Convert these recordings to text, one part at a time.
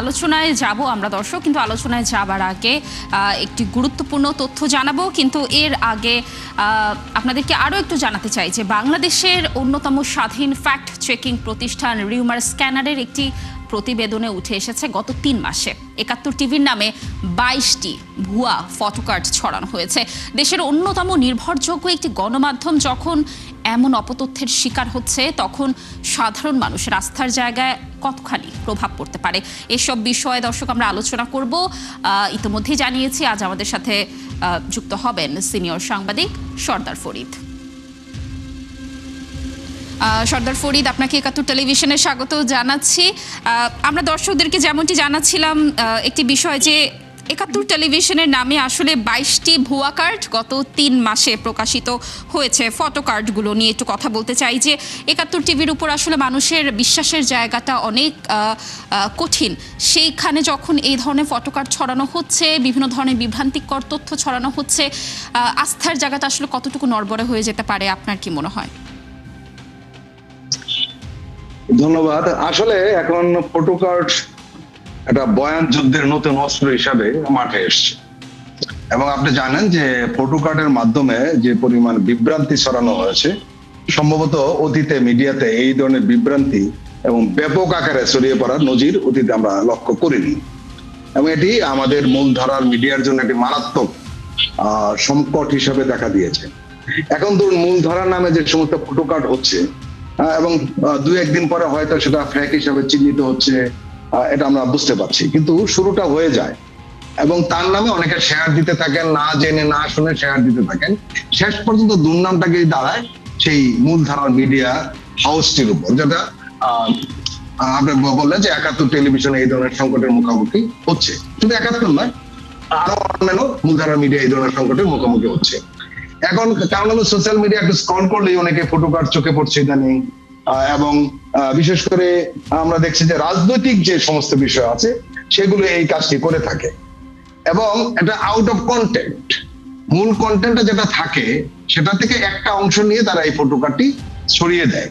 আলোচনায় যাব আমরা দর্শক, কিন্তু আলোচনায় যাবার আগে একটি গুরুত্বপূর্ণ তথ্য জানাবো। কিন্তু এর আগে আপনাদেরকে আরও একটু জানাতে চাই যে বাংলাদেশের অন্যতম স্বাধীন ফ্যাক্ট চেকিং প্রতিষ্ঠান রিউমার স্ক্যানারের একটি প্রতিবেদনে উঠে এসেছে গত ৩ মাসে ৭১ টিভির নামে ২২টি ভুয়া ফটোকার্ড ছড়ানো হয়েছে। দেশের অন্যতম নির্ভরযোগ্য একটি গণমাধ্যম যখন এমন অপতথ্যের শিকার হচ্ছে, তখন সাধারণ মানুষের আস্থার জায়গায় কতখানি প্রভাব পড়তে পারে এসব বিষয়ে দর্শক আমরা আলোচনা করব। ইতিমধ্যেই জানিয়েছি আজ আমাদের সাথে যুক্ত হবেন সিনিয়র সাংবাদিক সর্দার ফরিদ। সর্দার ফরিদ, আপনাকে ৭১ টেলিভিশনে স্বাগত জানাচ্ছি। আমরা দর্শকদেরকে যেমনটি জানাচ্ছিলাম একটি বিষয় যে ৭১ টেলিভিশনের নামে আসলে ২২টি ভুয়া কার্ড গত ৩ মাসে প্রকাশিত হয়েছে। ফটো কার্ডগুলো নিয়ে একটু কথা বলতে চাই যে ৭১ টিভির উপর আসলে মানুষের বিশ্বাসের জায়গাটা অনেক কঠিন। সেইখানে যখন এই ধরনের ফটো কার্ড ছড়ানো হচ্ছে, বিভিন্ন ধরনের বিভ্রান্তিকর তথ্য ছড়ানো হচ্ছে, আস্থার জায়গাটা আসলে কতটুকু নড়বড়ে হয়ে যেতে পারে আপনার কি মনে হয়? ধন্যবাদ। আসলে এখন ফটো কার্ড একটা বয়ান যুদ্ধের নতুন অস্ত্র হিসাবে মাঠে এসছে, এবং আপনি জানেন যে ফটো কার্ডের মাধ্যমে যে পরিমাণ বিভ্রান্তি ছড়ানো হয়েছে, সম্ভবত অতীতে মিডিয়াতে এই ধরনের বিভ্রান্তি এবং ব্যাপক আকারে ছড়িয়ে পড়ার নজির অতীতে আমরা লক্ষ্য করিনি, এবং এটি আমাদের মূলধারার মিডিয়ার জন্য একটি মারাত্মক সংকট হিসাবে দেখা দিয়েছে। এখন ধরুন মূলধারার নামে যে সমস্ত ফটো কার্ড হচ্ছে এবং ২-১ দিন পরে হয়তো সেটা ফেক হিসাবে চিহ্নিত হচ্ছে, এটা আমরা বুঝতে পারছি, কিন্তু শুরুটা হয়ে যায় এবং তার নামে অনেকে শেয়ার দিতে থাকেন, না জেনে না শুনে শেয়ার দিতে থাকেন। শেষ পর্যন্ত দুর্নামটাকেই দাঁড়ায় সেই মূলধারার মিডিয়া হাউসটির উপর, যেটা আপনি বললেন যে ৭১ টেলিভিশন এই ধরনের সংকটের মুখোমুখি হচ্ছে। শুধু ৭১ নয়, আরো অন্যান্য মূলধারার মিডিয়া এই ধরনের সংকটের মুখোমুখি হচ্ছে। এখন কারণ হলো সোশ্যাল মিডিয়া একটু স্ক্রল করলেই অনেকে ফটো কার্ড চোখে পড়ছে ইদানিং, এবং বিশেষ করে আমরা দেখছি যে রাজনৈতিক যে সমস্ত বিষয় আছে সেগুলো এই কাজটি করে থাকে, এবং এটা আউট অফ কন্টেন্ট, মূল কন্টেন্টটা যেটা থাকে সেটা থেকে একটা অংশ নিয়ে তারা এই ফটো কার্ডটি ছড়িয়ে দেয়।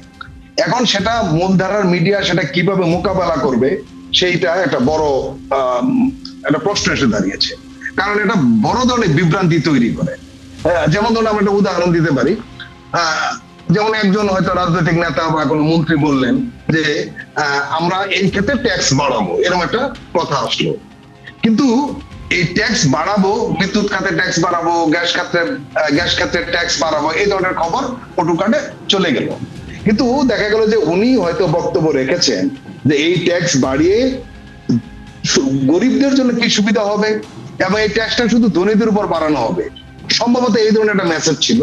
এখন সেটা মূলধারার মিডিয়া সেটা কিভাবে মোকাবেলা করবে সেইটা একটা বড় একটা প্রশ্ন এসে দাঁড়িয়েছে, কারণ এটা বড় ধরনের বিভ্রান্তি তৈরি করে। যেমন ধরুন আমরা একটা উদাহরণ দিতে পারি, যেমন একজন হয়তো রাজনৈতিক নেতা বা কোনো মন্ত্রী বললেন যে আমরা এই ক্ষেত্রে ট্যাক্স বাড়াবো, এরকম একটা কথা আসলো, কিন্তু এই ট্যাক্স বাড়াবো, বিদ্যুৎ খাতে ট্যাক্স বাড়াবো, গ্যাস খাতের ট্যাক্স বাড়াবো, এই ধরনের খবর ফটো কার্ডে চলে গেল। কিন্তু দেখা গেল যে উনি হয়তো বক্তব্য রেখেছেন যে এই ট্যাক্স বাড়িয়ে গরিবদের জন্য কি সুবিধা হবে এবং এই ট্যাক্সটা শুধু ধনীদের উপর বাড়ানো হবে, সম্ভবত এই ধরনের একটা মেসেজ ছিল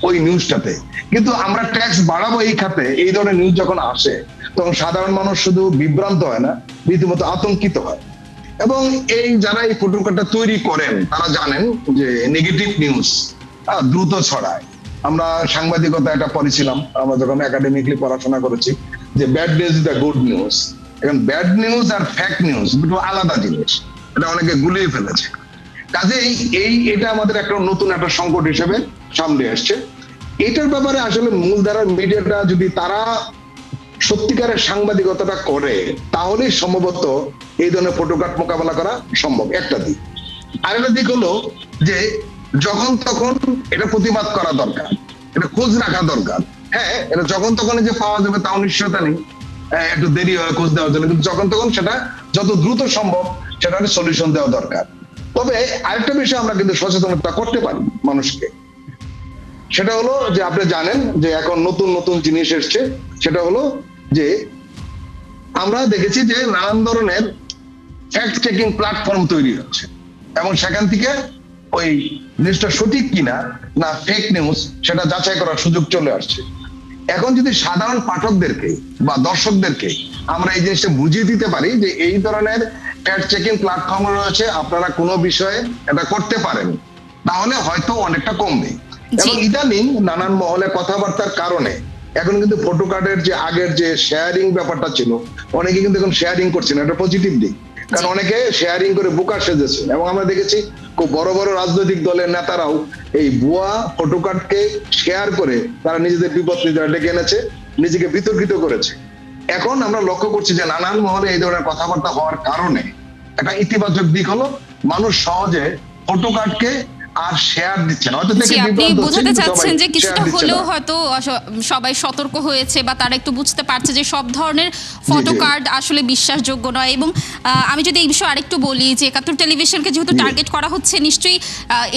ওই নিউজটাতে। কিন্তু আমরা ট্যাক্স বাড়াবো এই খাতে, এই ধরনের নিউজ যখন আসে তখন সাধারণ মানুষ শুধু বিভ্রান্ত হয় না, রীতিমতো আতঙ্কিত হয়। এবং এই যারা এই ফটো কার্ডটা তৈরি করেন তারা জানেন যে নেগেটিভ নিউজ দ্রুত ছড়ায়। আমরা সাংবাদিকতা এটা পড়েছিলাম, আমরা যখন একাডেমিকলি পড়াশোনা করেছি, যে bad news is the good news. এখন ব্যাড নিউজ আর ফেক নিউজ দুটো আলাদা জিনিস, এটা অনেকে গুলিয়ে ফেলেছে। কাজেই এটা আমাদের একটা নতুন একটা সংকট হিসেবে সামনে আসছে। এটার ব্যাপারে আসলে মূলধারার মিডিয়াটা যদি তারা সত্যিকারের সাংবাদিকতাটা করে তাহলে সম্ভবত এই ধরনের ফটো কার্ড মোকাবেলা করা সম্ভব, একটা দিক। আরেকটা দিক হলো যে যখন তখন এটা প্রতিবাদ করা দরকার, এটা খোঁজ রাখা দরকার। হ্যাঁ, এটা যখন তখন যে পাওয়া যাবে তাও নিশ্চয়তা নেই, একটু দেরি হয় খোঁজ দেওয়ার জন্য, কিন্তু যখন তখন সেটা যত দ্রুত সম্ভব সেটার সলিউশন দেওয়া দরকার। তবে আরেকটা বিষয় আমরা কিন্তু সচেতনতা করতে পারি মানুষকে, সেটা হলো যে আপনি জানেন যে এখন নতুন নতুন জিনিস এসছে, সেটা হলো যে আমরা দেখেছি যে নানান ধরনের ফ্যাক্ট চেকিং প্ল্যাটফর্ম তৈরি হচ্ছে এবং সেখান থেকে ওই জিনিসটা সঠিক কিনা না ফেক নিউজ সেটা যাচাই করার সুযোগ চলে আসছে। এখন যদি সাধারণ পাঠকদেরকে বা দর্শকদেরকে আমরা এই জিনিসটা বুঝিয়ে দিতে পারি যে এই ধরনের ফ্যাক্ট চেকিং প্ল্যাটফর্ম রয়েছে, আপনারা কোনো বিষয়ে এটা করতে পারেন, তাহলে হয়তো অনেকটা কমবে। এবং ইদানিং নানান মহলে কথাবার্তার কারণে এখন কিন্তু ফটো কার্ডের যে আগের যে শেয়ারিং ব্যাপারটা ছিল, অনেকে কিন্তু এখন শেয়ারিং করছে না, এটা পজিটিভ দিক, কারণ অনেকে শেয়ারিং করে বোকা সেজেছে। এবং আমরা দেখেছি খুব বড় বড় রাজনৈতিক দলের নেতারাও এই ভুয়া ফটো কার্ডকে শেয়ার করে তারা নিজেদের বিপদ নিজেরা ডেকে এনেছে, নিজেকে বিতর্কিত করেছে। এখন আমরা লক্ষ্য করছি যে নানান মহলে এই ধরনের কথাবার্তা হওয়ার কারণে একটা ইতিবাচক দিক হলো মানুষ সহজে ফটো কার্ডকে আর শেয়ার দিচ্ছে না, হয়তো জি, দেখে আপনি বিভ্রান্ত হচ্ছে, বোঝাতে কিন্তু চাচ্ছেন সবাই যে কিছুটা share দিচ্ছে হলেও না। হয়তো সবাই সতর্ক হয়েছে বা তারা একটু বুঝতে পারছে যে সব ধরনের ফটো জি। কার্ড আসলে বিশ্বাসযোগ্য নয়। এবং আমি যদি এই বিষয়ে আরেকটু বলি যে ৭১ টেলিভিশনকে যেহেতু জি। টার্গেট করা হচ্ছে, নিশ্চয়ই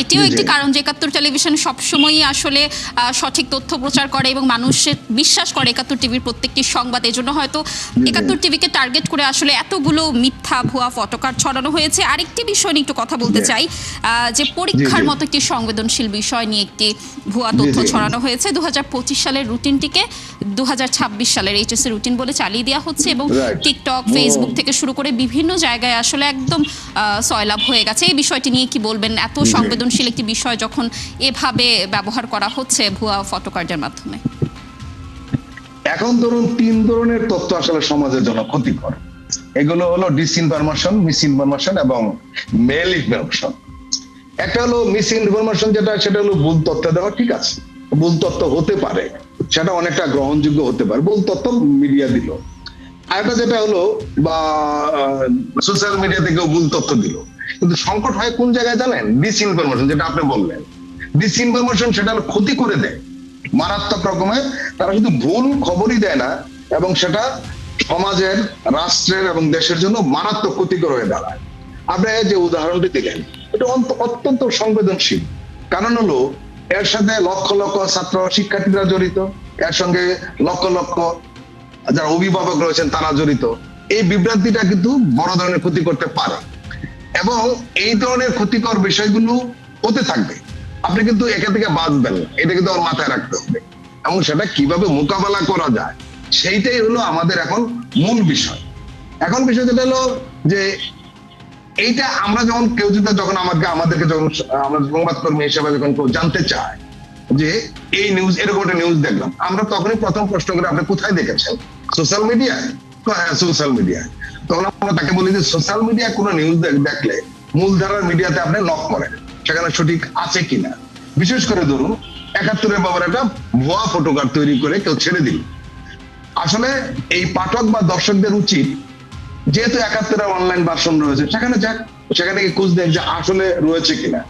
এটিও জি, একটি জি। কারণ যে ৭১ টেলিভিশন সবসময়ই আসলে সঠিক তথ্য প্রচার করে এবং মানুষের বিশ্বাস করে ৭১ টিভির প্রত্যেকটি সংবাদ। এই জন্য হয়তো জি। ৭১ টিভিকে টার্গেট করে আসলে এতগুলো মিথ্যা ভুয়া ফটো কার্ড ছড়ানো হয়েছে। আরেকটি বিষয় নিয়ে একটু কথা বলতে জি। চাই, যে পরীক্ষার জি। মতো একটি সংবেদনশীল বিষয় নিয়ে একটি ভুয়া তথ্য জি, জি। ছড়ানো হয়েছে। 2025 সালের রুটিনটিকে 2026 সালের এইচএসসি রুটিন বলে চালিয়ে দেওয়া হচ্ছে এবং Right. টিকটক, ফেসবুক থেকে শুরু করে বিভিন্ন জায়গায় আসলে একদম সয়লাভ হয়ে গেছে। এই বিষয়টি নিয়ে কি বলবেন? এত জি। সংবেদনশীল একটি বিষয় যখন এভাবে ব্যবহার করা হচ্ছে ভুয়া ফটোকার্ডের মাধ্যমে। এখন ধরুন 3 ধরনের তথ্য আসলে সমাজের জন্য ক্ষতিকর। এগুলো হলো ডিসইনফরমেশন, মিসইনফরমেশন এবং মেল ইনফরমেশন। একটা হলো মিসইনফরমেশন, সেটা হলো ভুল তথ্য দেওয়া, ঠিক আছে, ভুল তথ্য হতে পারে, সেটা অনেকটা গ্রহণযোগ্য হতে পারে, ভুল তথ্য মিডিয়া দিল। আরেকটা যেটা হলো বা সোশ্যাল মিডিয়া থেকেও ভুল তথ্য দিল। কিন্তু সংকট হয় কোন জায়গায় জানেন? ডিসইনফরমেশন, যেটা আপনি বললেন। ডিসইনফরমেশন সেটা হলো ক্ষতি করে দেয় মারাত্মক রকমের। তারা শুধু ভুল খবরই দেয় না, এবং সেটা সমাজের, রাষ্ট্রের এবং দেশের জন্য মারাত্মক ক্ষতিকর হয়ে দাঁড়ায়। আপনি যে উদাহরণটি দিলেন, এটা অত্যন্ত সংবেদনশীল। কারণ হলো এর সাথে লক্ষ লক্ষ ছাত্র শিক্ষার্থীরা জড়িত, এর সঙ্গে লক্ষ লক্ষ যারা অভিভাবক রয়েছেন তারা জড়িত। এই বিভ্রান্তিটা কিন্তু বড় ধরনের ক্ষতি করতে পারে, এবং এই ধরনের ক্ষতিকর বিষয়গুলো হতে থাকবে। আপনি কিন্তু এখান থেকে বাঁচবেন না, এটা কিন্তু আমার মাথায় রাখতে হবে। এবং সেটা কিভাবে মোকাবেলা করা যায় সেইটাই হলো আমাদের এখন মূল বিষয়। এখন বিষয় যেটা হলো যে এইটা আমরা যখন যখন আমাদেরকে যখন আমরা সংবাদকর্মী হিসেবে যখন কেউ জানতে চায় যে এই নিউজ, এরকম একটা নিউজ দেখলাম, আমরা তখনই প্রথম প্রশ্ন করি আপনি কোথায় দেখেছেন? সোশ্যাল মিডিয়ায়? হ্যাঁ, সোশ্যাল মিডিয়ায়। তখন আমরা তাকে বলি যে সোশ্যাল মিডিয়ায় কোনো নিউজ দেখলে মূলধারার মিডিয়াতে আপনি নক করেন, সেখানে সঠিক আছে কিনা। বিশেষ করে ধরুন ৭১-এর ব্যাপারে একটা ভুয়া ফটোকার্ড তৈরি করে কেউ ছেড়ে দিল। আসলে এই পাঠক বা দর্শকদের উচিত, যেহেতু ৭১-এর অনলাইন ভার্সন রয়েছে, সেখানে যাক, সেখানে গিয়ে খোঁজ দেখ যে আসলে রয়েছে কিনা।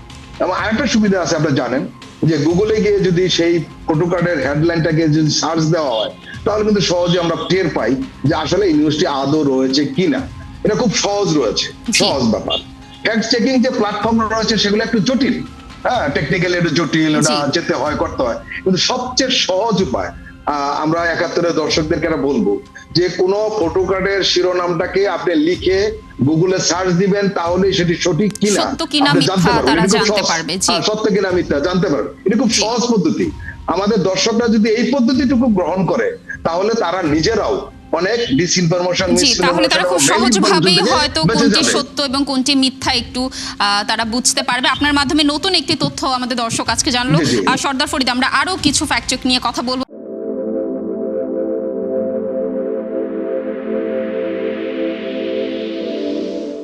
এবং আরেকটা সুবিধা আছে, আপনি জানেন যে গুগলে গিয়ে যদি সেই ফটোকার্ডের হেডলাইনটাকে যদি সার্চ দেওয়া হয়, তাহলে কিন্তু সহজে আমরা টের পাই যে আসলে এই নিউজটি আদৌ রয়েছে কিনা। এটা খুব সহজ রয়েছে, সহজ ব্যাপার। ফ্যাক্ট চেকিং যে প্ল্যাটফর্ম রয়েছে সেগুলো একটু জটিল, হ্যাঁ, টেকনিক্যালি একটু জটিল, ওটা যেতে হয়, করতে হয়। কিন্তু সবচেয়ে সহজ উপায়, আমরা ৭১-এর দর্শকদেরকে বলবো যে কোনো ফটোকার্ডের শিরোনামটাকে আপনি লিখে গুগলে সার্চ দিবেন, তাহলে সেটি সঠিক কিনা সত্য কিনা আপনি মিথ্যা তারা জানতে জানতে পারবে। পারবেন। সত্য কিনা মিথ্যা জানতে পারবেন, এটা খুব সহজ পদ্ধতি। আমাদের দর্শকরা যদি এই পদ্ধতিটুকু গ্রহণ করে, তাহলে তারা নিজেরাও অনেক ডিসইনফরমেশন, তাহলে তারা খুব সহজভাবেই হয়তো কোনটি সত্য এবং কোনটি মিথ্যা একটু তারা বুঝতে পারবে। আপনার মাধ্যমে নতুন একটি তথ্য আমাদের দর্শক আজকে জানলো। আর সর্দার ফরিদ, আমরা আরো কিছু ফ্যাক্ট চেক নিয়ে কথা বলবো।